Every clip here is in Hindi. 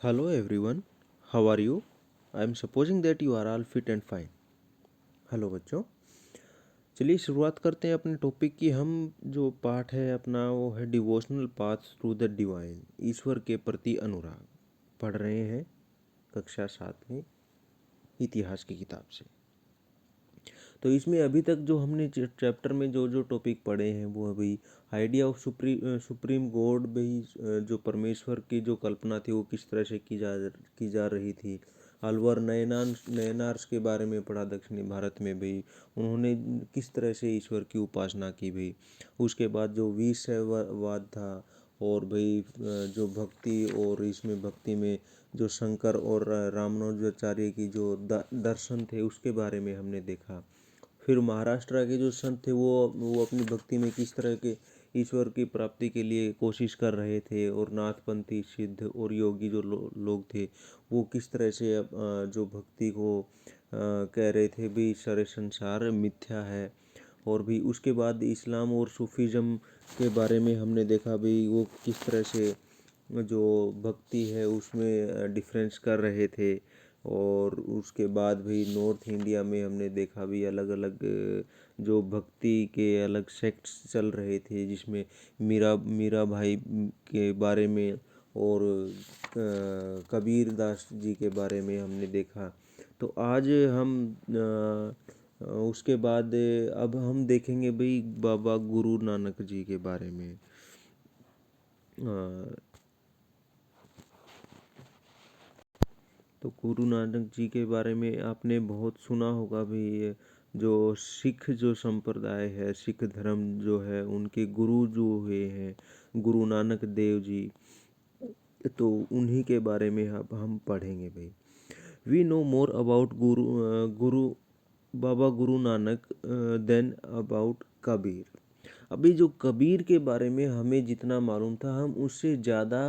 Hello everyone, how are you? I am supposing that you are all fit and fine. Hello बच्चों, चलिए शुरुआत करते हैं अपने टॉपिक की। हम जो पाठ है अपना वो है devotional path through the divine, ईश्वर के प्रति अनुराग। पढ़ रहे हैं कक्षा 7 में इतिहास की किताब से। तो इसमें अभी तक जो हमने चैप्टर में जो जो टॉपिक पढ़े हैं वो अभी आइडिया ऑफ सुप्रीम गॉड, भाई जो परमेश्वर की जो कल्पना थी वो किस तरह से की जा रही थी। अलवर नयनार्स के बारे में पढ़ा दक्षिणी भारत में, भाई उन्होंने किस तरह से ईश्वर की उपासना की भाई। उसके बाद जो वीरशैववाद था, और भाई जो भक्ति और इसमें भक्ति में जो शंकर और रामानुजाचार्य की जो दर्शन थे उसके बारे में हमने देखा। फिर महाराष्ट्र के जो संत थे वो अपनी भक्ति में किस तरह के ईश्वर की प्राप्ति के लिए कोशिश कर रहे थे, और नाथपंथी सिद्ध और योगी जो लोग थे वो किस तरह से जो भक्ति को कह रहे थे भी सारे संसार मिथ्या है। और भी उसके बाद इस्लाम और सूफीज़म के बारे में हमने देखा भी वो किस तरह से जो भक्ति है उसमें डिफरेंस कर रहे थे। और उसके बाद भी नॉर्थ इंडिया में हमने देखा भी अलग अलग जो भक्ति के अलग सेक्ट्स चल रहे थे, जिसमें मीरा भाई के बारे में और कबीर दास जी के बारे में हमने देखा। तो आज हम उसके बाद अब हम देखेंगे भाई बाबा गुरु नानक जी के बारे में। तो गुरु नानक जी के बारे में आपने बहुत सुना होगा भी। जो सिख जो संप्रदाय है, सिख धर्म जो है, उनके गुरु जो हुए हैं गुरु नानक देव जी, तो उन्हीं के बारे में अब हम पढ़ेंगे भाई। We know more about Guru Baba Guru Nanak then about Kabir. अभी जो कबीर के बारे में हमें जितना मालूम था, हम उससे ज़्यादा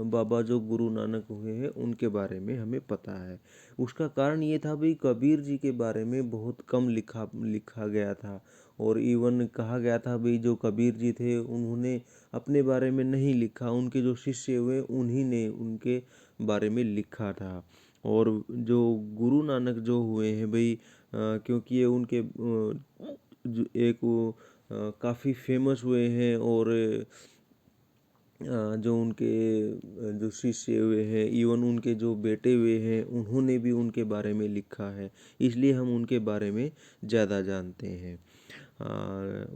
बाबा जो गुरु नानक हुए हैं उनके बारे में हमें पता है। उसका कारण ये था भाई कबीर जी के बारे में बहुत कम लिखा गया था, और इवन कहा गया था भाई जो कबीर जी थे उन्होंने अपने बारे में नहीं लिखा, उनके जो शिष्य हुए उन्हीं ने उनके बारे में लिखा था। और जो गुरु नानक जो हुए हैं भाई, क्योंकि ये उनके एक वो काफ़ी फेमस हुए हैं, और जो उनके जो शिष्य हुए हैं, इवन उनके जो बेटे हुए हैं उन्होंने भी उनके बारे में लिखा है, इसलिए हम उनके बारे में ज़्यादा जानते हैं।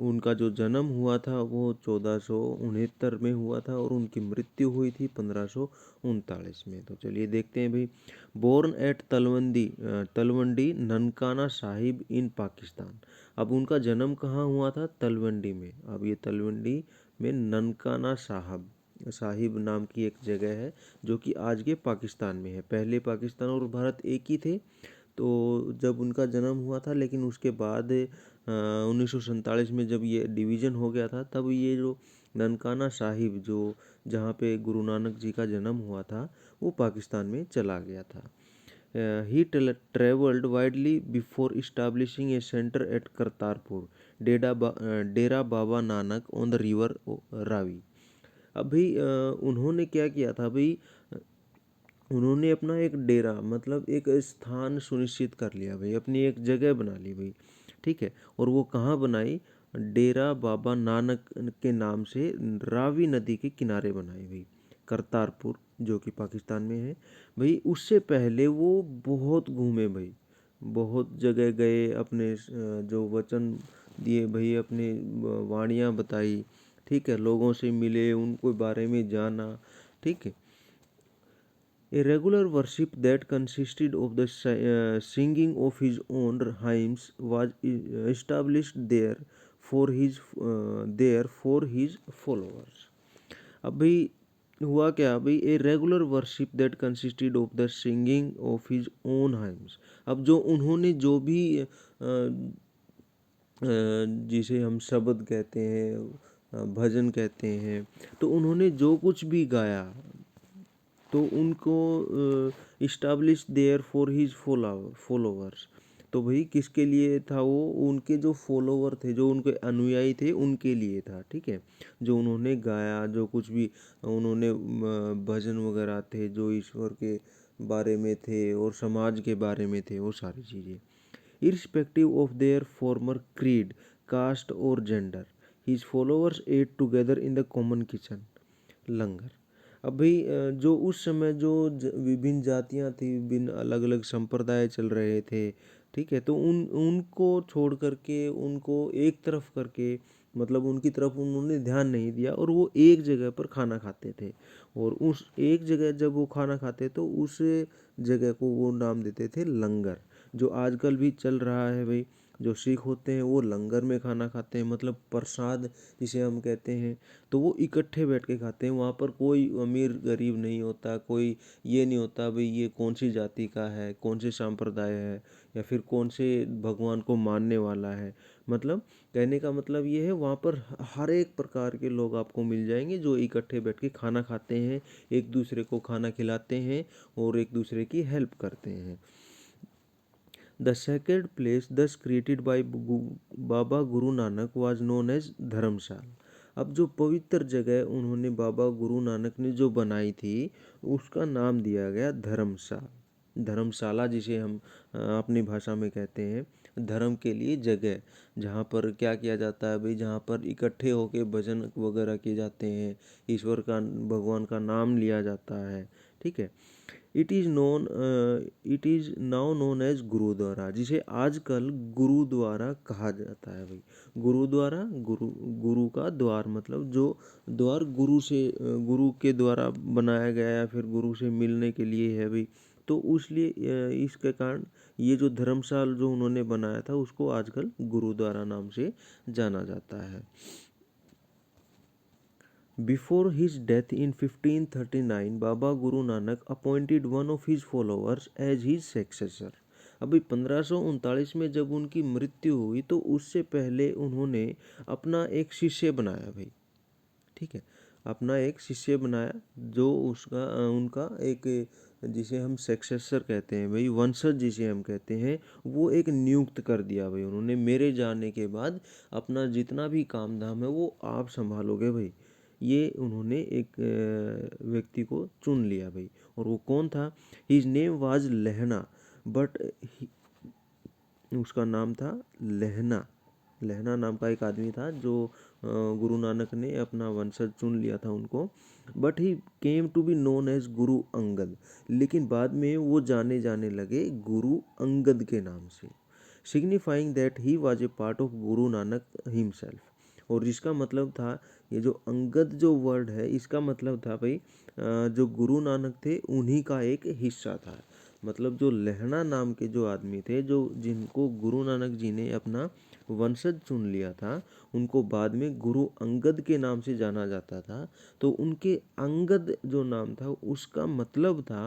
उनका जो जन्म हुआ था वो 1469 में हुआ था, और उनकी मृत्यु हुई थी 1539 में। तो चलिए देखते हैं भाई। बोर्न एट तलवंडी ननकाना साहिब इन पाकिस्तान। अब उनका जन्म कहाँ हुआ था? तलवंडी में। अब ये तलवंडी में ननकाना साहिब नाम की एक जगह है जो कि आज के पाकिस्तान में है। पहले पाकिस्तान और भारत एक ही थे, तो जब उनका जन्म हुआ था, लेकिन उसके बाद 1947 में जब ये डिवीज़न हो गया था, तब ये जो ननकाना साहिब जो जहाँ पे गुरु नानक जी का जन्म हुआ था वो पाकिस्तान में चला गया था। He traveled widely before establishing a center at Kartarpur, Dera Baba Nanak on the river Ravi। अब भाई उन्होंने क्या किया था भाई, उन्होंने अपना एक डेरा मतलब एक स्थान सुनिश्चित कर लिया भाई, अपनी एक जगह बना ली भाई, ठीक है। और वो कहाँ बनाई? डेरा बाबा नानक के नाम से रावी नदी के किनारे बनाई भाई, करतारपुर जो कि पाकिस्तान में है भाई। उससे पहले वो बहुत घूमे भाई, बहुत जगह गए, अपने जो वचन दिए भाई, अपने वाणियाँ बताई, ठीक है, लोगों से मिले, उनको बारे में जाना, ठीक है। A regular worship that consisted of the singing of his own hymns was established there for his followers। अब भाई हुआ क्या भाई? A regular worship that consisted of the singing of his own hymns. अब जो उन्होंने जो भी जिसे हम शब्द कहते हैं, भजन कहते हैं, तो उन्होंने जो कुछ भी गाया तो उनको establish there for his followers, तो भाई किसके लिए था वो? उनके जो फॉलोवर थे, जो उनके अनुयायी थे, उनके लिए था। ठीक है, जो उन्होंने गाया, जो कुछ भी उन्होंने भजन वगैरह थे जो ईश्वर के बारे में थे और समाज के बारे में थे, वो सारी चीज़ें irrespective of their former creed, caste or gender. His followers ate together in the common kitchen. लंगर। अब भाई जो उस समय जो विभिन्न जातियां थी, विभिन्न अलग अलग संप्रदाय चल रहे थे, ठीक है, तो उनको छोड़ करके, उनको एक तरफ करके, मतलब उनकी तरफ उन्होंने ध्यान नहीं दिया और वो एक जगह पर खाना खाते थे। और उस एक जगह जब वो खाना खाते तो उस जगह को वो नाम देते थे लंगर, जो आजकल भी चल रहा है भाई। जो सिख होते हैं वो लंगर में खाना खाते हैं, मतलब प्रसाद जिसे हम कहते हैं, तो वो इकट्ठे बैठ के खाते हैं। वहाँ पर कोई अमीर गरीब नहीं होता, कोई ये नहीं होता भाई ये कौन सी जाति का है, कौन से संप्रदाय है, या फिर कौन से भगवान को मानने वाला है। मतलब कहने का मतलब ये है, वहाँ पर हर एक प्रकार के लोग आपको मिल जाएंगे जो इकट्ठे बैठ के खाना खाते हैं, एक दूसरे को खाना खिलाते हैं और एक दूसरे की हेल्प करते हैं। The sacred place thus created by Baba Guru Nanak was known as Dharamshala. अब जो पवित्र जगह उन्होंने बाबा गुरु नानक ने जो बनाई थी, उसका नाम दिया गया धर्मशाल, धर्मशाला, जिसे हम अपनी भाषा में कहते हैं धर्म के लिए जगह, जहाँ पर क्या किया जाता है भाई, जहाँ पर इकट्ठे होके भजन वगैरह किए जाते हैं, ईश्वर का, भगवान का नाम लिया जाता है। ठीक है, it is now known as gurdwara, जिसे आजकल गुरुद्वारा कहा जाता है भाई। गुरुद्वारा, गुरु का द्वार, मतलब जो द्वार गुरु से, गुरु के द्वारा बनाया गया या फिर गुरु से मिलने के लिए है भाई। तो उसलिए इसके कारण ये जो धर्मशाल जो उन्होंने बनाया था, उसको आजकल गुरुद्वारा नाम से जाना जाता है। Before his death in 1539, Baba Guru Nanak appointed one of his followers as his successor. अभी 1539 में जब उनकी मृत्यु हुई तो उससे पहले उन्होंने अपना एक शिष्य बनाया भाई। ठीक है, अपना एक शिष्य बनाया, जो उसका उनका एक, जिसे हम सक्सेसर कहते हैं भाई, वंशज जिसे हम कहते हैं, वो एक नियुक्त कर दिया भाई उन्होंने। मेरे जाने के बाद अपना जितना भी काम धाम है वो आप संभालोगे भाई, ये उन्होंने एक व्यक्ति को चुन लिया भाई। और वो कौन था? हिज नेम वाज लहना, बट उसका नाम था लहना। लहना नाम का एक आदमी था जो गुरु नानक ने अपना वंशज चुन लिया था उनको। But he came to be known as Guru Angad, लेकिन बाद में वो जाने जाने लगे गुरु अंगद के नाम से, signifying that he was a part of Guru Nanak himself. और जिसका मतलब था, ये जो अंगद जो वर्ड है, इसका मतलब था भाई जो गुरु नानक थे उन्हीं का एक हिस्सा था। मतलब जो लहना नाम के जो आदमी थे, जो जिनको गुरु नानक जी ने अपना वंशज चुन लिया था, उनको बाद में गुरु अंगद के नाम से जाना जाता था। तो उनके अंगद जो नाम था, उसका मतलब था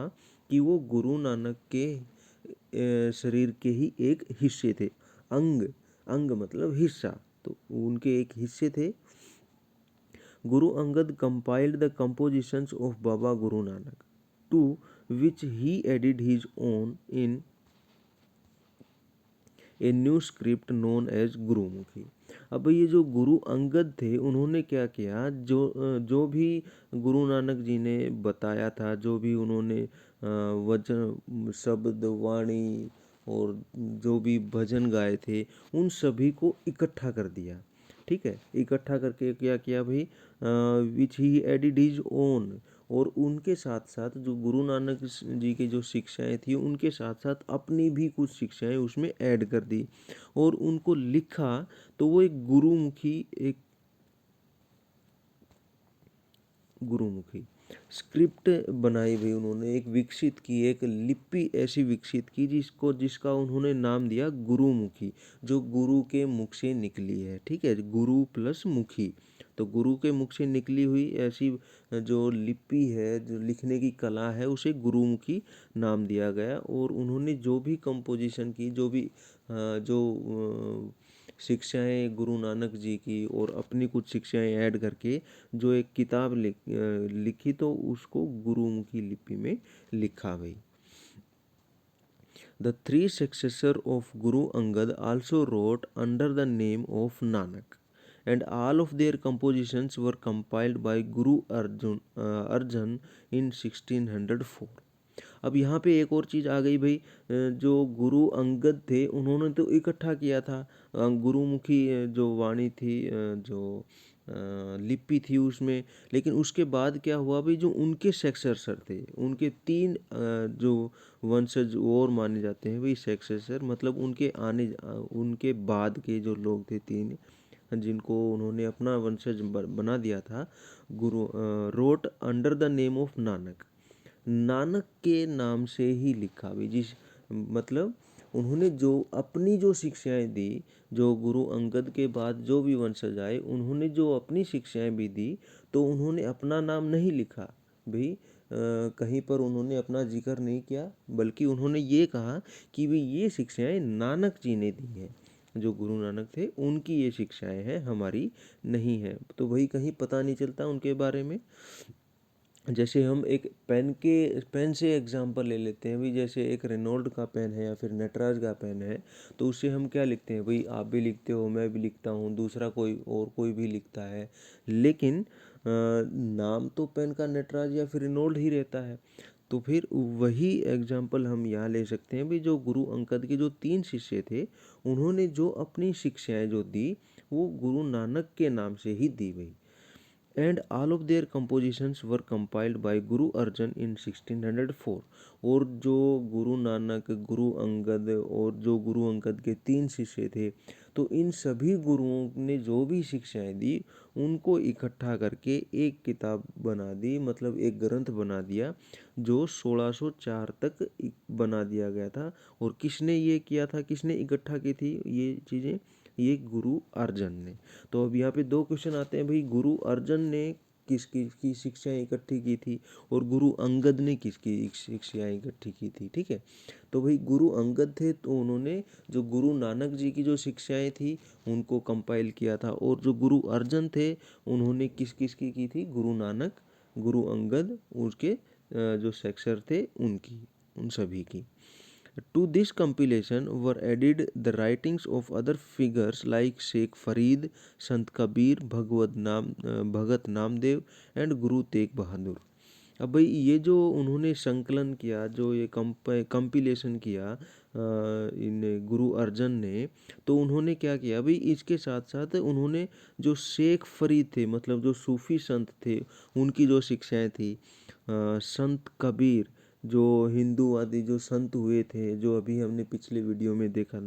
कि वो गुरु नानक के शरीर के ही एक हिस्से थे। अंग, अंग मतलब हिस्सा, तो उनके एक हिस्से थे। Guru Angad compiled the compositions of Baba Guru Nanak, to which he added his own in a new script known as Gurmukhi. अब ये जो गुरु अंगद थे, उन्होंने क्या किया, जो भी गुरु नानक जी ने बताया था, जो भी उन्होंने वचन, शब्द, वाणी और जो भी भजन गाए थे, उन सभी को इकट्ठा कर दिया। ठीक है, इकट्ठा करके क्या किया भाई, विच ही एडिड हिज ओन, और उनके साथ साथ जो गुरु नानक जी की जो शिक्षाएं थी, उनके साथ साथ अपनी भी कुछ शिक्षाएं उसमें ऐड कर दी और उनको लिखा। तो वो एक गुरुमुखी स्क्रिप्ट बनाई हुई उन्होंने, एक विकसित की, एक लिपि ऐसी विकसित की जिसका उन्होंने नाम दिया गुरुमुखी, जो गुरु के मुख से निकली है। ठीक है, गुरु प्लस मुखी, तो गुरु के मुख से निकली हुई ऐसी जो लिपि है, जो लिखने की कला है, उसे गुरुमुखी नाम दिया गया। और उन्होंने जो भी कंपोजिशन की, जो भी जो शिक्षाएं गुरु नानक जी की और अपनी कुछ शिक्षाएं ऐड करके जो एक किताब लिखी, तो उसको गुरुमुखी लिपि में लिखा भाई। The three successor of Guru Angad also wrote under the name of Nanak and all of their compositions were compiled by Guru Arjan in 1604। अब यहाँ पे एक और चीज़ आ गई भाई, जो गुरु अंगद थे उन्होंने तो इकट्ठा किया था गुरुमुखी जो वाणी थी, जो लिपि थी उसमें, लेकिन उसके बाद क्या हुआ भाई, जो उनके सक्सेसर थे, उनके तीन जो वंशज और माने जाते हैं भाई सक्सेसर, मतलब उनके बाद के जो लोग थे तीन, जिनको उन्होंने अपना वंशज बना दिया था, Guru wrote under the name of Nanak, Nanak के नाम से ही लिखा भी, जिस मतलब उन्होंने जो अपनी जो शिक्षाएं दी, जो गुरु अंगद के बाद जो भी वंशज आए उन्होंने जो अपनी शिक्षाएं भी दी, तो उन्होंने अपना नाम नहीं लिखा भाई, कहीं पर उन्होंने अपना जिक्र नहीं किया, बल्कि उन्होंने ये कहा कि भी ये शिक्षाएं नानक जी ने दी हैं, जो गुरु नानक थे उनकी ये शिक्षाएं हैं, हमारी नहीं है। तो भाई कहीं पता नहीं चलता उनके बारे में। जैसे हम एक पेन से एग्जांपल ले लेते हैं भाई, जैसे एक रेनॉल्ड का पेन है या फिर नटराज का पेन है, तो उससे हम क्या लिखते हैं भाई, आप भी लिखते हो, मैं भी लिखता हूँ, दूसरा कोई भी लिखता है, लेकिन नाम तो पेन का नटराज या फिर रेनॉल्ड ही रहता है। तो फिर वही एग्जाम्पल हम यहाँ ले सकते हैं भाई, जो गुरु अंगद के जो तीन शिष्य थे उन्होंने जो अपनी शिक्षाएं जो दी वो गुरु नानक के नाम से ही दी भाई, and all of their compositions were compiled by Guru Arjan in 1604। और जो गुरु नानक, गुरु अंगद और जो गुरु अंगद के तीन शिष्य थे, तो इन सभी गुरुओं ने जो भी शिक्षाएं दी उनको इकट्ठा करके एक किताब बना दी, मतलब एक ग्रंथ बना दिया, जो 1604 तक बना दिया गया था। और किसने ये किया था, किसने इकट्ठा की थी ये चीज़ें, ये गुरु अर्जन ने। तो अब यहाँ पे दो क्वेश्चन आते हैं भाई, गुरु अर्जन ने किसकी की शिक्षाएं इकट्ठी की थी और गुरु अंगद ने किसकी शिक्षाएं इकट्ठी की थी, ठीक है। तो भाई गुरु अंगद थे तो उन्होंने जो गुरु नानक जी की जो शिक्षाएं थी उनको कंपाइल किया था, और जो गुरु अर्जन थे उन्होंने किस किस की थी, गुरु नानक, गुरु अंगद, उसके जो सक्सेसर थे उनकी, उन सभी की। To this compilation were added the writings of other figures like Sheikh Farid, Sant Kabir, Bhagat Namdev and Guru Tegh Bahadur। अब भाई ये जो उन्होंने संकलन किया, जो ये कंपिलेशन किया इन गुरु अर्जन ने, तो उन्होंने क्या किया भाई, इसके साथ साथ उन्होंने जो शेख फरीद थे, मतलब जो सूफी संत थे, उनकी जो शिक्षाएं थी, संत कबीर, जो हिंदूवादी जो संत हुए थे, जो अभी हमने पिछले वीडियो में देखा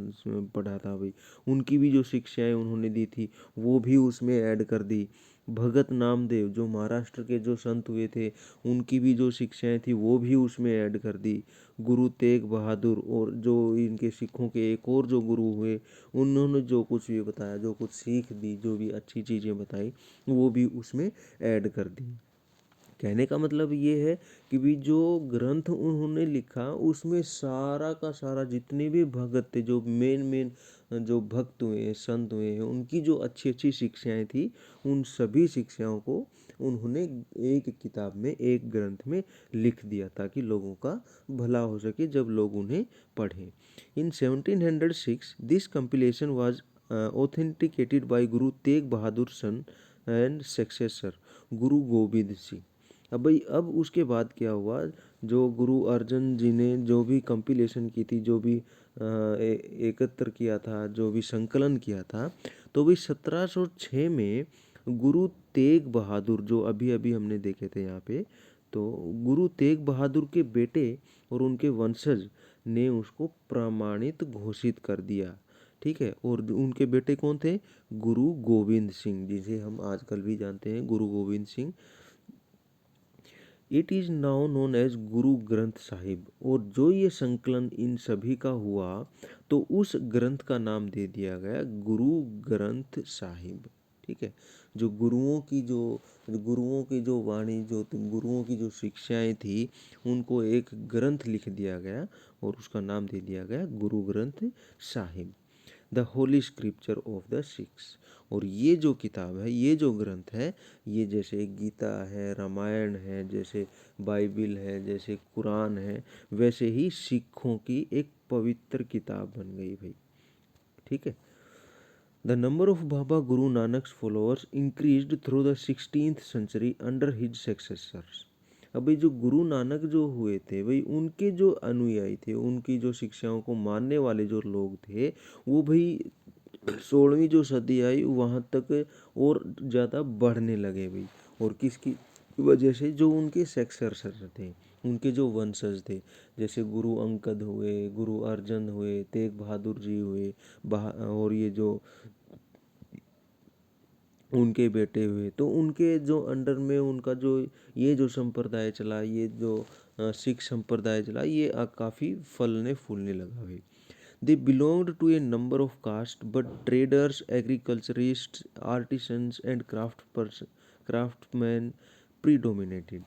पढ़ा था भाई, उनकी भी जो शिक्षाएं उन्होंने दी थी वो भी उसमें ऐड कर दी। भगत नामदेव जो महाराष्ट्र के जो संत हुए थे उनकी भी जो शिक्षाएं थी वो भी उसमें ऐड कर दी। गुरु तेग बहादुर और जो इनके सिखों के एक और जो गुरु हुए, उन्होंने जो कुछ भी बताया, जो कुछ सीख दी, जो भी अच्छी चीज़ें बताई, वो भी उसमें ऐड कर दी। कहने का मतलब ये है कि भी जो ग्रंथ उन्होंने लिखा उसमें सारा का सारा जितने भी भगत थे, जो मेन जो भक्त हुए हैं, संत हुए हैं, उनकी जो अच्छी अच्छी शिक्षाएं थी, उन सभी शिक्षाओं को उन्होंने एक किताब में, एक ग्रंथ में लिख दिया ताकि लोगों का भला हो सके जब लोग उन्हें पढ़ें। इन 1706 this compilation was authenticated bye Guru Tegh Bahadur sun and successor Guru Gobind Singh. अब भाई अब उसके बाद क्या हुआ, जो गुरु अर्जन जी ने जो भी कंपिलेशन की थी, जो भी एकत्र किया था, जो भी संकलन किया था, तो भाई 1706 में गुरु तेग बहादुर, जो अभी अभी हमने देखे थे यहाँ पे, तो गुरु तेग बहादुर के बेटे और उनके वंशज ने उसको प्रमाणित घोषित कर दिया, ठीक है। और उनके बेटे कौन थे, गुरु गोविंद सिंह, जिसे हम आजकल भी जानते हैं Guru Gobind Singh. It is now known as Guru Granth Sahib. और जो ये संकलन इन सभी का हुआ तो उस ग्रंथ का नाम दे दिया गया गुरु ग्रंथ साहिब, ठीक है। जो गुरुओं की जो वाणी, जो गुरुओं की जो शिक्षाएं थी, उनको एक ग्रंथ लिख दिया गया और उसका नाम दे दिया गया गुरु Granth Sahib. The Holi scripture of the six. और ये जो किताब है, ये जो ग्रंथ है, ये जैसे गीता है, रामायण है, जैसे बाइबिल है, जैसे कुरान है, वैसे ही सिखों की एक पवित्र किताब बन गई भाई। ठीक है। The number of Baba Guru Nanak's followers increased through the 16th century under his successors. अब भाई जो गुरु नानक जो हुए थे भाई, उनके जो अनुयायी थे, उनकी जो शिक्षाओं को मानने वाले जो लोग थे, वो भाई 16वीं जो सदी आई वहाँ तक और ज़्यादा बढ़ने लगे भाई। और किसकी वजह से? जो उनके सक्सेसर थे, उनके जो वंशज थे, जैसे गुरु अंगद हुए, गुरु अर्जन हुए, तेग बहादुर जी हुए, और ये जो उनके बेटे हुए, तो उनके जो अंडर में उनका जो ये जो संप्रदाय चला, ये जो सिख संप्रदाय चला, ये काफ़ी फलने फूलने लगा भाई। They belonged to a number of caste, but traders, agriculturist, artisans and craftsman predominated.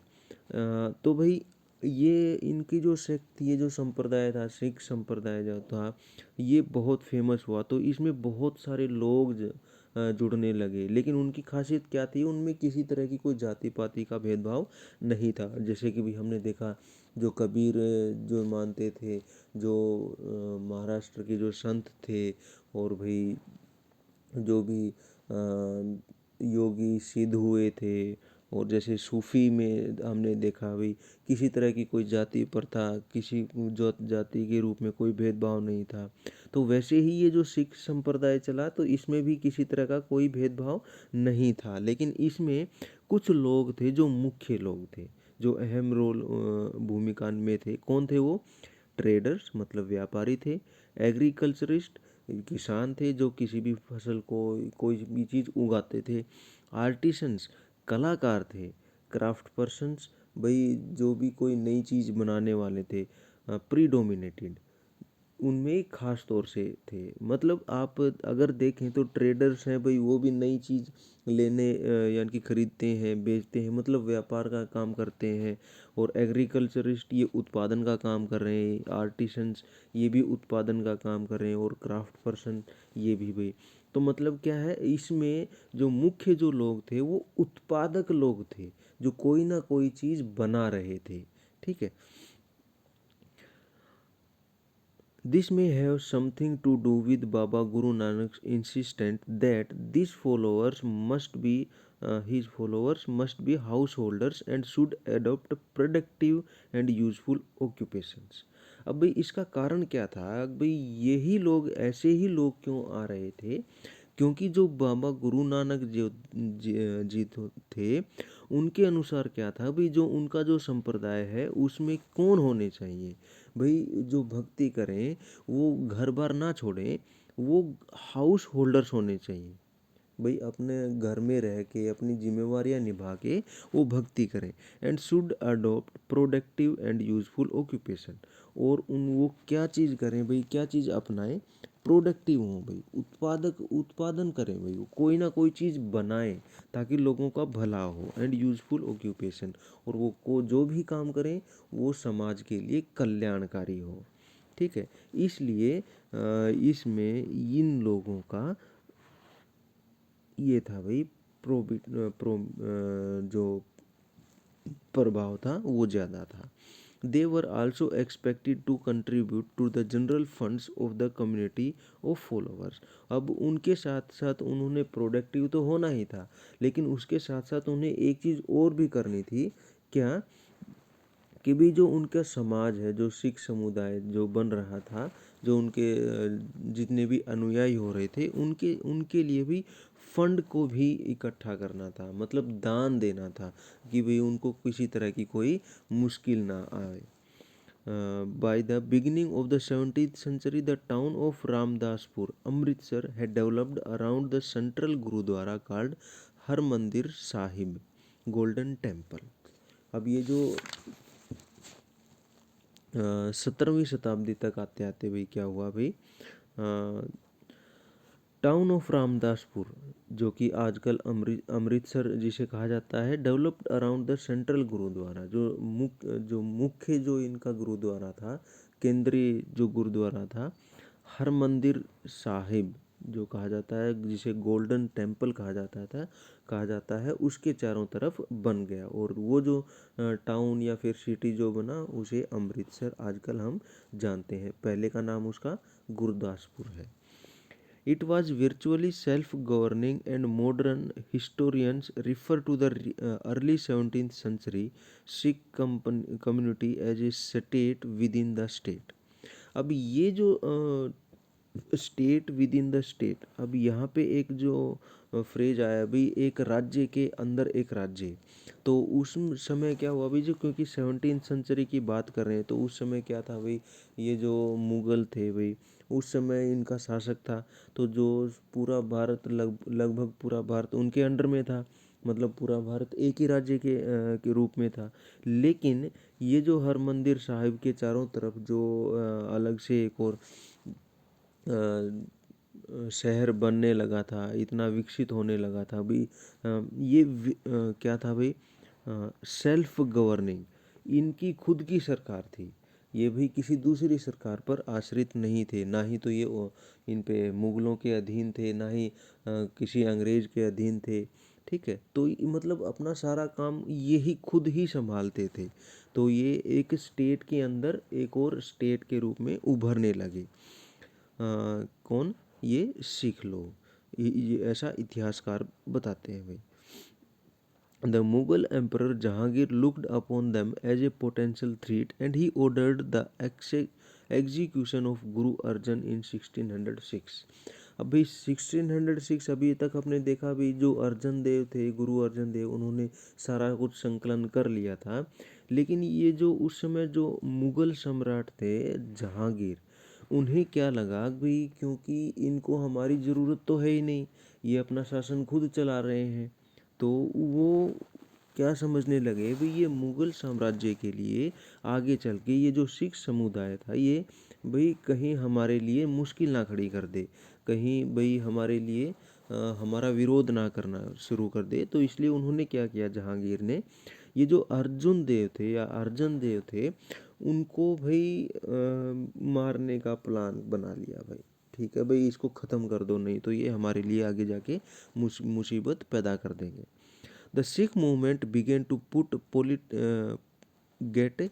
तो भाई ये इनकी जो सेक्ट थी, ये जो संप्रदाय था, सिख संप्रदाय जो था, ये बहुत फेमस हुआ। तो इसमें बहुत सारे लोग जुड़ने लगे, लेकिन उनकी खासियत क्या थी? उनमें किसी तरह की कोई जाति पाति का भेदभाव नहीं था। जैसे कि भी हमने देखा, जो कबीर जो मानते थे, जो महाराष्ट्र के जो संत थे, और भाई जो भी योगी सिद्ध हुए थे, और जैसे सूफी में हमने देखा भाई, किसी तरह की कोई जाति प्रथा, किसी जो जाति के रूप में कोई भेदभाव नहीं था। तो वैसे ही ये जो सिख संप्रदाय चला, तो इसमें भी किसी तरह का कोई भेदभाव नहीं था। लेकिन इसमें कुछ लोग थे जो मुख्य लोग थे, जो अहम रोल भूमिका में थे। कौन थे वो? ट्रेडर्स मतलब व्यापारी थे, एग्रीकल्चरिस्ट किसान थे जो किसी भी फसल को, कोई भी चीज़ उगाते थे, आर्टिसंस कलाकार थे, क्राफ्ट पर्सन्स भाई जो भी कोई नई चीज़ बनाने वाले थे, प्रीडोमिनेटेड उनमें खास तौर से थे। मतलब आप अगर देखें तो ट्रेडर्स हैं भाई, वो भी नई चीज़ लेने यानी कि खरीदते हैं, बेचते हैं, मतलब व्यापार का काम करते हैं। और एग्रीकल्चरिस्ट ये उत्पादन का काम कर रहे हैं, आर्टिसंस ये भी उत्पादन का काम कर रहे हैं, और क्राफ्ट पर्सन ये भी भाई। तो मतलब क्या है, इसमें जो मुख्य जो लोग थे वो उत्पादक लोग थे, जो कोई ना कोई चीज़ बना रहे थे। ठीक है। This may have something to do with Baba Guru Nanak's insistence that his followers must be householders and should adopt productive and useful occupations. अब भाई इसका कारण क्या था? भाई यही लोग, ऐसे ही लोग क्यों आ रहे थे? क्योंकि जो बाबा गुरु नानक थे, उनके अनुसार क्या था भाई, जो उनका जो संप्रदाय है उसमें कौन होने चाहिए भाई, जो भक्ति करें, वो घर बार ना छोड़ें, वो हाउस होल्डर्स होने चाहिए भाई, अपने घर में रह के अपनी जिम्मेवारियां निभा के वो भक्ति करें। And should adopt productive and useful occupation. और उन वो क्या चीज़ करें भाई, क्या चीज़ अपनाएं? प्रोडक्टिव हों भाई, उत्पादन करें भाई, वो कोई ना कोई चीज़ बनाएं ताकि लोगों का भला हो। एंड यूजफुल ऑक्यूपेशन, और वो को जो भी काम करें वो समाज के लिए कल्याणकारी हो। ठीक है। इसलिए इसमें इन लोगों का ये था भाई, जो प्रभाव था वो ज़्यादा था। They were also expected to contribute to the general funds of the community of followers. अब उनके साथ साथ उन्होंने प्रोडक्टिव तो होना ही था, लेकिन उसके साथ साथ उन्हें एक चीज़ और भी करनी थी। क्या? कि भी जो उनका समाज है, जो सिख समुदाय जो बन रहा था, जो उनके जितने भी अनुयायी हो रहे थे, उनके उनके लिए भी फंड को भी इकट्ठा करना था, मतलब दान देना था, कि भाई उनको किसी तरह की कोई मुश्किल ना आए। By the beginning of the 17th century, the town of Ramdaspur, Amritsar, had developed around the central Gurudwara called Harmandir Sahib, Golden Temple। अब ये जो 17वीं शताब्दी तक आते आते भाई क्या हुआ भाई, टाउन ऑफ रामदासपुर, जो कि आजकल अमृतसर जिसे कहा जाता है, developed around the central gurdwara, जो मुख्य जो इनका गुरुद्वारा था, केंद्रीय जो गुरुद्वारा था, हरमंदिर साहिब, जो कहा जाता है, जिसे गोल्डन टेम्पल कहा जाता है, उसके चारों तरफ बन गया। और वो जो टाउन या फिर सिटी जो बना, उसे अमृतसर आजकल हम जानते हैं। पहले का नाम उसका गुरदासपुर है। It was virtually self-governing, and modern historians refer to the early 17th century Sikh community as a state within the state. अब ये जो state with in the state, अब यहाँ पे एक जो फ्रेज आया भाई, एक राज्य के अंदर एक राज्य, तो उस समय क्या हुआ भाई, जो क्योंकि 17th सेंचुरी की बात कर रहे हैं, तो उस समय क्या था भाई, ये जो मुगल थे भाई, उस समय इनका शासक था, तो जो पूरा भारत लगभग पूरा भारत उनके अंडर में था, मतलब पूरा भारत एक ही राज्य के रूप में था। लेकिन ये जो हरमंदिर साहिब के चारों तरफ जो अलग से एक और शहर बनने लगा था, इतना विकसित होने लगा था भाई, ये क्या था भाई, सेल्फ गवर्निंग, इनकी खुद की सरकार थी। ये भी किसी दूसरी सरकार पर आश्रित नहीं थे, ना ही तो ये इन पे मुगलों के अधीन थे, ना ही किसी अंग्रेज के अधीन थे। ठीक है, तो मतलब अपना सारा काम ये ही खुद ही संभालते थे। तो ये एक स्टेट के अंदर एक और स्टेट के रूप में उभरने लगे। कौन, ये सिख लोग, ये ऐसा इतिहासकार बताते हैं भाई। The Mughal Emperor Jahangir looked upon them as a potential threat, and he ordered the execution of Guru Arjan in 1606. अभी 1606, अभी तक आपने देखा भी, जो अर्जन देव थे, गुरु अर्जन देव, उन्होंने सारा कुछ संकलन कर लिया था। लेकिन ये जो उस समय जो मुगल सम्राट थे जहांगीर, उन्हें क्या लगा भाई, क्योंकि इनको हमारी ज़रूरत तो है ही नहीं, ये अपना शासन खुद चला रहे हैं, तो वो क्या समझने लगे भाई, ये मुगल साम्राज्य के लिए आगे चल के ये जो सिख समुदाय था, ये भाई कहीं हमारे लिए मुश्किल ना खड़ी कर दे, कहीं भाई हमारे लिए हमारा विरोध ना करना शुरू कर दे। तो इसलिए उन्होंने क्या किया, जहांगीर ने ये जो अर्जुन देव थे या अर्जन देव थे, उनको भाई मारने का प्लान बना लिया भाई। ठीक है भाई, इसको ख़त्म कर दो, नहीं तो ये हमारे लिए आगे जाके मुसीबत पैदा कर देंगे। The Sikh movement began to put get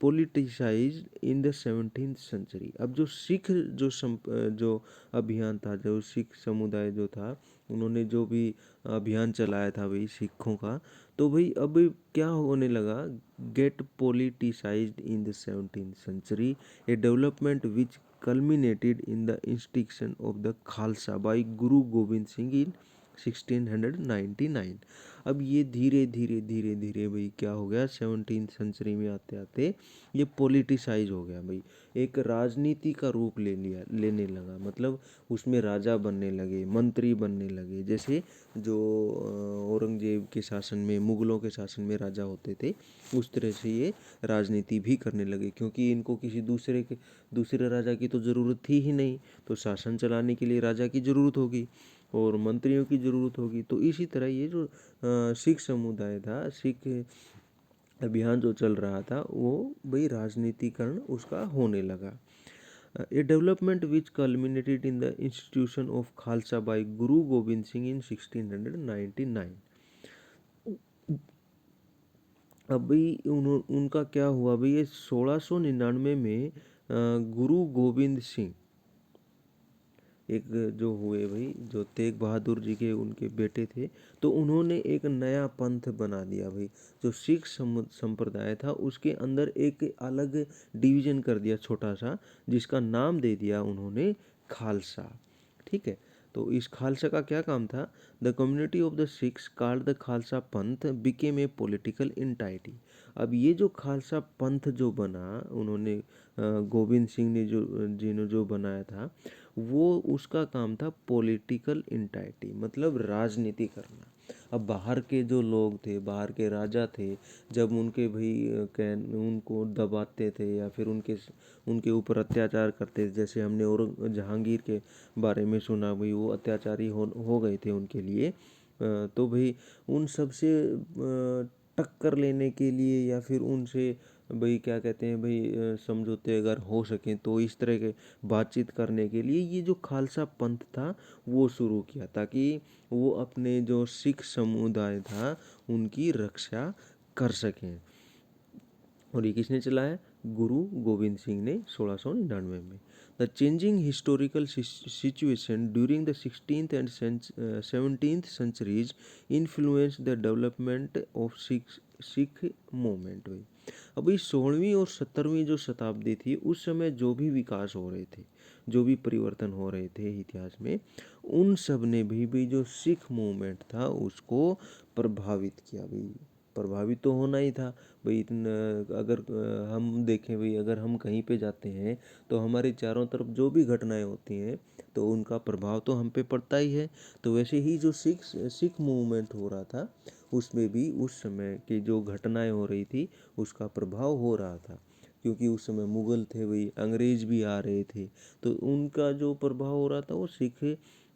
politicise in the 17th century. अब जो सिख जो अभियान था, जो सिख समुदाय जो था, उन्होंने जो भी अभियान चलाया था भाई सिखों का, तो भाई अब क्या होने लगा, get politicised in the 17th century, a development which culminated in the institution of the Khalsa by Guru Gobind Singh in 1699। अब ये धीरे धीरे धीरे धीरे भाई क्या हो गया, 17th सेंचुरी में आते आते ये पोलिटिसाइज हो गया भाई, एक राजनीति का रूप लेने लगा। मतलब उसमें राजा बनने लगे, मंत्री बनने लगे, जैसे जो औरंगजेब के शासन में, मुगलों के शासन में राजा होते थे, उस तरह से ये राजनीति भी करने लगे, क्योंकि इनको किसी दूसरे राजा की तो ज़रूरत थी ही नहीं, तो शासन चलाने के लिए राजा की ज़रूरत होगी और मंत्रियों की ज़रूरत होगी। तो इसी तरह ये जो सिख समुदाय था, सिख अभियान जो चल रहा था, वो भाई राजनीतिकरण उसका होने लगा। A development which culminated in the institution of Khalsa by Guru Gobind Singh इन 1699। अब भाई उनका क्या हुआ भाई, ये 1699 में गुरु गोविंद सिंह एक जो हुए भाई, जो तेग बहादुर जी के उनके बेटे थे, तो उन्होंने एक नया पंथ बना दिया भाई। जो सिख संप्रदाय था, उसके अंदर एक अलग डिवीजन कर दिया छोटा सा, जिसका नाम दे दिया उन्होंने खालसा। ठीक है, तो इस खालसा का क्या काम था, the community of the Sikhs called the Khalsa पंथ बिकेम ए पॉलिटिकल एंटाइटी। अब ये जो खालसा पंथ जो बना, उन्होंने गोविंद सिंह ने जो बनाया था, वो उसका काम था पॉलिटिकल इंटाइटी, मतलब राजनीति करना। अब बाहर के जो लोग थे, बाहर के राजा थे, जब उनके भाई उनको दबाते थे या फिर उनके ऊपर अत्याचार करते थे, जैसे हमने जहांगीर के बारे में सुना भाई, वो अत्याचारी हो गए थे उनके लिए, तो भाई उन सब से टक्कर लेने के लिए या फिर उनसे भाई क्या कहते हैं भाई समझौते अगर हो सकें तो इस तरह के बातचीत करने के लिए ये जो खालसा पंथ था वो शुरू किया, ताकि वो अपने जो सिख समुदाय था उनकी रक्षा कर सकें। और ये किसने चलाया? गुरु गोविंद सिंह ने 1699 में। The changing historical situation during the 16th and 17th centuries influence the development of Sikh movement. भाई अभी 16वीं और 17वीं जो शताब्दी थी उस समय जो भी विकास हो रहे थे, जो भी परिवर्तन हो रहे थे इतिहास में, उन सब ने भी जो सिख मूवमेंट था उसको प्रभावित किया। भाई प्रभावित तो होना ही था भाई। इतना अगर हम देखें भाई, अगर हम कहीं पे जाते हैं तो हमारे चारों तरफ जो भी घटनाएं होती हैं तो उनका प्रभाव तो हम पे पड़ता ही है। तो वैसे ही जो सिख मूवमेंट हो रहा था उसमें भी उस समय की जो घटनाएं हो रही थी उसका प्रभाव हो रहा था, क्योंकि उस समय मुगल थे भाई, अंग्रेज भी आ रहे थे, तो उनका जो प्रभाव हो रहा था वो सिख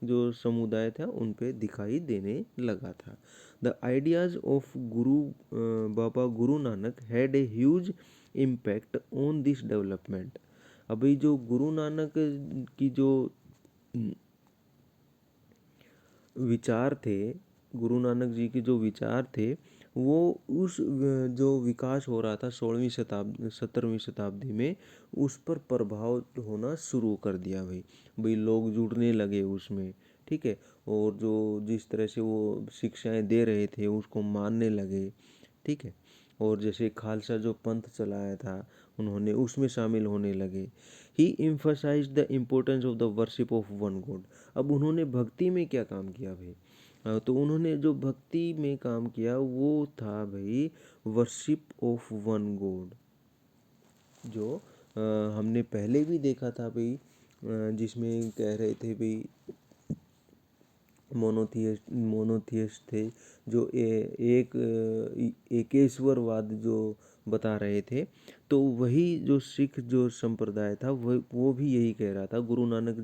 जो समुदाय था उन पे दिखाई देने लगा था। The ideas of Guru Baba Guru Nanak had a huge impact on this development. अभी जो गुरु नानक की जो विचार थे, गुरु नानक जी के जो विचार थे वो उस जो विकास हो रहा था 16वीं शताब्दी 17वीं शताब्दी में उस पर प्रभाव होना शुरू कर दिया। भाई भाई लोग जुड़ने लगे उसमें, ठीक है, और जो जिस तरह से वो शिक्षाएं दे रहे थे उसको मानने लगे, ठीक है, और जैसे खालसा जो पंथ चलाया था उन्होंने उसमें शामिल होने लगे। He emphasised the importance of the worship of one God. अब उन्होंने भक्ति में क्या काम किया भाई? तो उन्होंने जो भक्ति में काम किया वो था भाई वर्शिप ऑफ वन गॉड, जो हमने पहले भी देखा था भाई, जिसमें कह रहे थे भाई मोनोथियस्ट थे जो एकेश्वरवाद जो बता रहे थे। तो वही जो सिख जो संप्रदाय था वो भी यही कह रहा था। गुरु नानक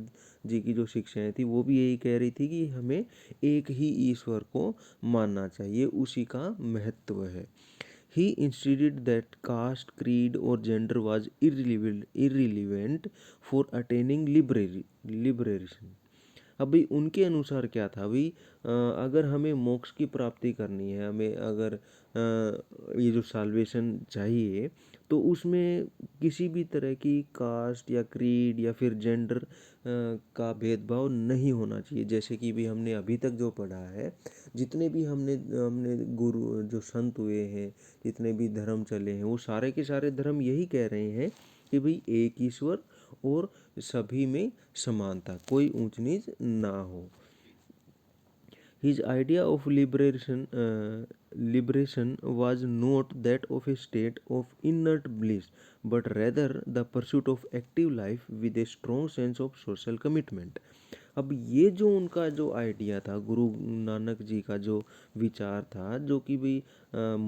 जी की जो शिक्षाएं थी वो भी यही कह रही थी कि हमें एक ही ईश्वर को मानना चाहिए, उसी का महत्व है। ही इंस्टीटेड दैट कास्ट क्रीड और gender was irrelevant for attaining liberation. अब भाई उनके अनुसार क्या था भाई, अगर हमें मोक्ष की प्राप्ति करनी है, हमें अगर ये जो साल्वेशन चाहिए तो उसमें किसी भी तरह की कास्ट या क्रीड या फिर जेंडर का भेदभाव नहीं होना चाहिए। जैसे कि भी हमने अभी तक जो पढ़ा है, जितने भी हमने हमने गुरु जो संत हुए हैं, जितने भी धर्म चले हैं, वो सारे के सारे धर्म यही कह रहे हैं कि भाई एक ईश्वर और सभी में समानता, कोई ऊंच नीच ना हो। His idea of liberation was not that of a state of inert bliss, but rather the pursuit of active life with a strong sense of social commitment. अब ये जो उनका जो आइडिया था, गुरु नानक जी का जो विचार था, जो कि भाई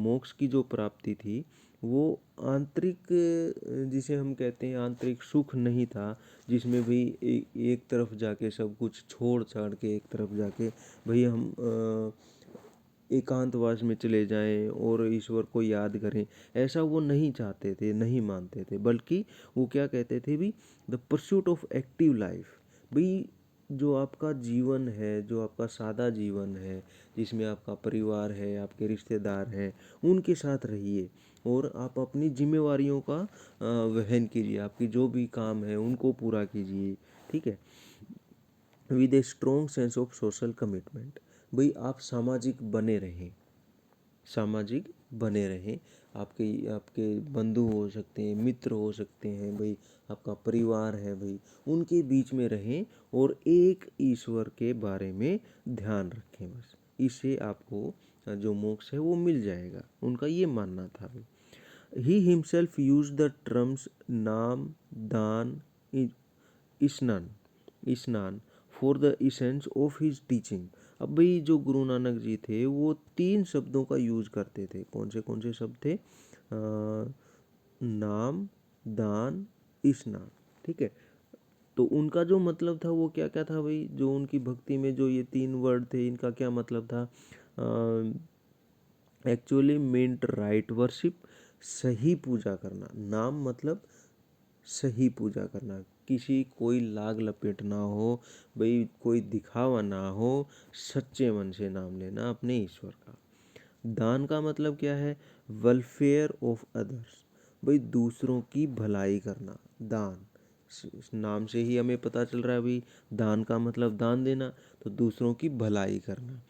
मोक्ष की जो प्राप्ति थी वो आंतरिक जिसे हम कहते हैं आंतरिक सुख नहीं था, जिसमें भी एक तरफ जाके सब कुछ छोड़ छाड़ के एक तरफ जाके भाई हम एकांतवास में चले जाएं और ईश्वर को याद करें, ऐसा वो नहीं चाहते थे, नहीं मानते थे। बल्कि वो क्या कहते थे भी, the pursuit of active life. भाई जो आपका जीवन है, जो आपका सादा जीवन है, जिसमें आपका परिवार है, आपके रिश्तेदार हैं, उनके साथ रहिए और आप अपनी जिम्मेवारियों का वहन कीजिए, आपकी जो भी काम है उनको पूरा कीजिए, ठीक है, with a strong sense of social commitment. भाई आप सामाजिक बने रहें, सामाजिक बने रहें। आपके आपके बंधु हो सकते हैं, मित्र हो सकते हैं भाई, आपका परिवार है भाई, उनके बीच में रहें और एक ईश्वर के बारे में ध्यान रखें। बस इससे आपको जो मोक्ष है वो मिल जाएगा, उनका ये मानना था भाई। He himself use the terms नाम दान स्नान स्नान for the essence of his teaching. अब भाई जो गुरु नानक जी थे वो 3 शब्दों का यूज करते थे। कौन से शब्द थे? नाम दान स्नान, ठीक है। तो उनका जो मतलब था वो क्या क्या था भाई, जो उनकी भक्ति में जो ये 3 वर्ड थे इनका क्या मतलब था? एक्चुअली मीन्ट राइट वर्शिप, सही पूजा करना। नाम मतलब सही पूजा करना, किसी कोई लाग लपेट ना हो, भाई कोई दिखावा ना हो, सच्चे मन से नाम लेना अपने ईश्वर का। दान का मतलब क्या है? वेलफेयर ऑफ अदर्स, भाई दूसरों की भलाई करना। दान, इस नाम से ही हमें पता चल रहा है भाई दान का मतलब दान देना, तो दूसरों की भलाई करना।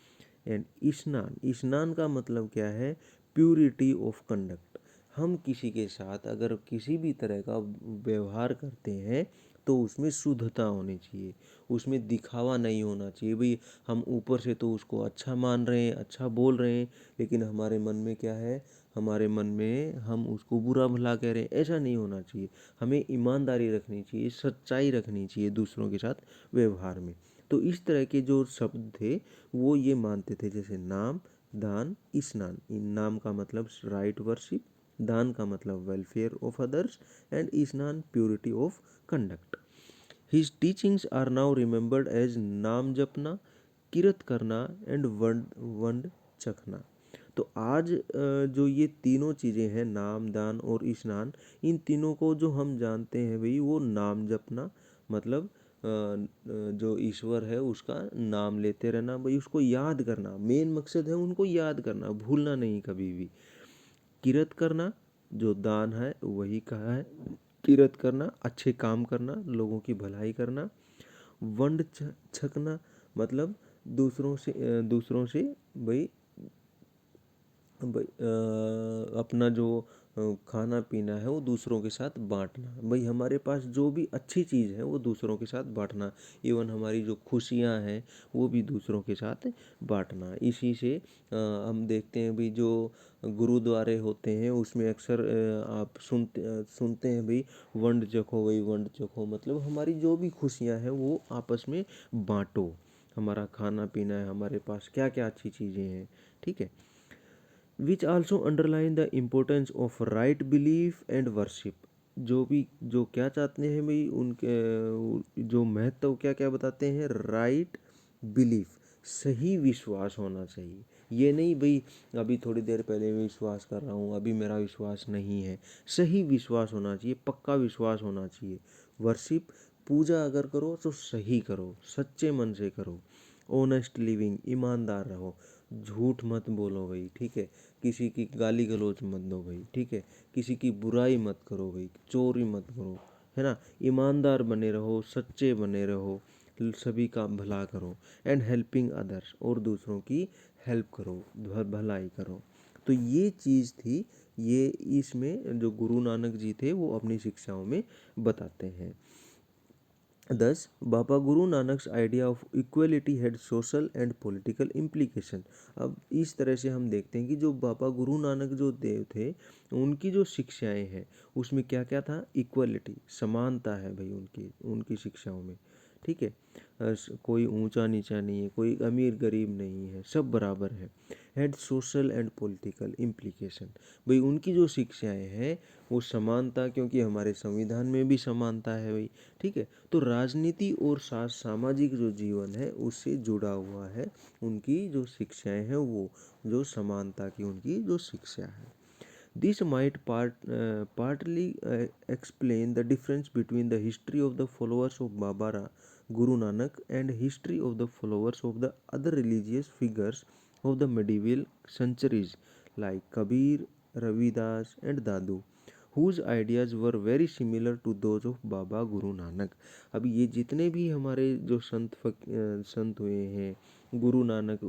एंड स्नान, स्नान का मतलब क्या है? Purity of conduct. हम किसी के साथ अगर किसी भी तरह का व्यवहार करते हैं तो उसमें शुद्धता होनी चाहिए, उसमें दिखावा नहीं होना चाहिए। भाई हम ऊपर से तो उसको अच्छा मान रहे हैं, अच्छा बोल रहे हैं, लेकिन हमारे मन में क्या है? हमारे मन में हम उसको बुरा भला कह रहे हैं, ऐसा नहीं होना चाहिए। हमें ईमानदारी रखनी चाहिए, सच्चाई रखनी चाहिए दूसरों के साथ व्यवहार में। तो इस तरह के जो शब्द थे वो ये मानते थे, जैसे नाम, दान, स्नान। इन नाम का मतलब राइट वर्शिप, दान का मतलब welfare of others, and snan purity of conduct. His teachings are now remembered as naam japna, किरत करना एंड वंड वंड चखना। तो आज जो ये तीनों चीज़ें हैं, नाम, दान और स्नान, इन तीनों को जो हम जानते हैं भाई, वो नाम जपना मतलब जो ईश्वर है उसका नाम लेते रहना, भाई उसको याद करना, मेन मकसद है उनको याद करना, भूलना नहीं कभी भी। किरत करना, जो दान है वही कहा है, किरत करना अच्छे काम करना, लोगों की भलाई करना। वंड छकना मतलब दूसरों से भाई अपना जो खाना पीना है वो दूसरों के साथ बांटना। भाई हमारे पास जो भी अच्छी चीज़ है वो दूसरों के साथ बांटना। इवन हमारी जो खुशियाँ हैं वो भी दूसरों के साथ बांटना। इसी से हम देखते हैं भाई जो गुरुद्वारे होते हैं उसमें अक्सर आप सुनते हैं भाई वंड चखो, भाई वंड चखो, मतलब हमारी जो भी खुशियाँ हैं वो आपस में बांटो। हमारा खाना पीना है, हमारे पास क्या क्या अच्छी चीज़ें हैं, ठीक है। Which also underline the importance of right belief and worship. जो भी जो क्या चाहते हैं भाई उनके जो महत्व क्या क्या बताते हैं? राइट बिलीफ, सही विश्वास होना चाहिए। ये नहीं भाई अभी थोड़ी देर पहले विश्वास कर रहा हूँ, अभी मेरा विश्वास नहीं है। सही विश्वास होना चाहिए, पक्का विश्वास होना चाहिए। वर्शिप, पूजा अगर करो तो सही करो, सच्चे मन से करो। ऑनेस्ट लिविंग, ईमानदार रहो, झूठ मत बोलो भाई, ठीक है। किसी की गाली गलौज मत दो भाई, ठीक है। किसी की बुराई मत करो भाई, चोरी मत करो, है ना। ईमानदार बने रहो, सच्चे बने रहो, सभी का भला करो। एंड हेल्पिंग अदर्स, और दूसरों की हेल्प करो, भलाई करो। तो ये चीज़ थी, ये इसमें जो गुरु नानक जी थे वो अपनी शिक्षाओं में बताते हैं। Thus, Baba Guru Nanak's idea of equality had social and political implication. अब इस तरह से हम देखते हैं कि जो बाबा गुरु नानक जो देव थे उनकी जो शिक्षाएं हैं उसमें क्या क्या था? इक्वलिटी, समानता है भाई उनकी उनकी शिक्षाओं में, ठीक है। कोई ऊंचा नीचा नहीं है, कोई अमीर गरीब नहीं है, सब बराबर है। Had social and political implication, भाई उनकी जो शिक्षाएं हैं वो समानता, क्योंकि हमारे संविधान में भी समानता है भाई, ठीक है। तो राजनीति और सामाजिक जो जीवन है उससे जुड़ा हुआ है उनकी जो शिक्षाएं हैं, वो जो समानता की उनकी जो शिक्षा है। This might partly explain the difference between the history of the followers of Guru Nanak and history of the followers of the other religious figures of the medieval centuries like Kabir, Ravidas and Dadu, whose ideas were very similar to those of Baba Guru Nanak। अब ये जितने भी हमारे जो संत हुए हैं, गुरु नानक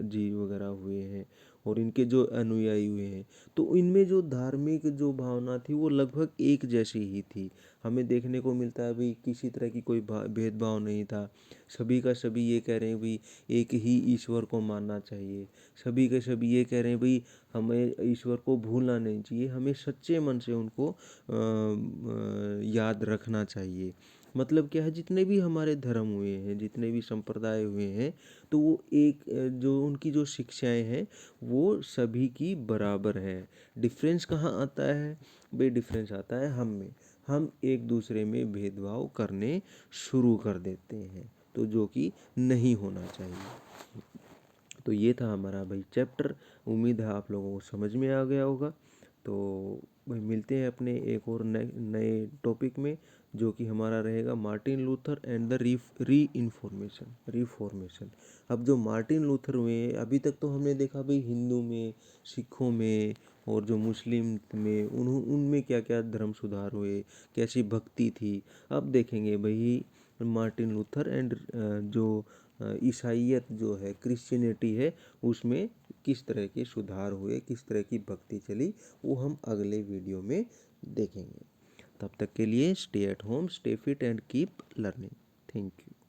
जी वगैरह हुए हैं और इनके जो अनुयायी हुए हैं, तो इनमें जो धार्मिक जो भावना थी वो लगभग एक जैसी ही थी। हमें देखने को मिलता है भाई किसी तरह की कोई भेदभाव नहीं था। सभी का सभी ये कह रहे हैं भाई एक ही ईश्वर को मानना चाहिए। सभी के सभी ये कह रहे हैं भाई हमें ईश्वर को भूलना नहीं चाहिए, हमें सच्चे मन से उनको याद रखना चाहिए। मतलब क्या है, जितने भी हमारे धर्म हुए हैं, जितने भी संप्रदाय हुए हैं, तो वो एक जो उनकी जो शिक्षाएं हैं वो सभी की बराबर है। डिफरेंस कहाँ आता है भाई? डिफरेंस आता है हम एक दूसरे में भेदभाव करने शुरू कर देते हैं, तो जो कि नहीं होना चाहिए। तो ये था हमारा भाई चैप्टर। उम्मीद है आप लोगों को समझ में आ गया होगा। तो भाई मिलते हैं अपने एक और नए नए टॉपिक में, जो कि हमारा रहेगा Martin Luther and the reformation. अब जो मार्टिन लूथर हुए, अभी तक तो हमने देखा भाई हिंदू में, सिखों में और जो मुस्लिम में, उनमें क्या क्या धर्म सुधार हुए, कैसी भक्ति थी। अब देखेंगे भाई मार्टिन लूथर एंड जो ईसाइयत जो है, क्रिश्चियनिटी है, उसमें किस तरह के सुधार हुए, किस तरह की भक्ति चली, वो हम अगले वीडियो में देखेंगे। तब तक के लिए stay at home, stay fit and keep learning. Thank you.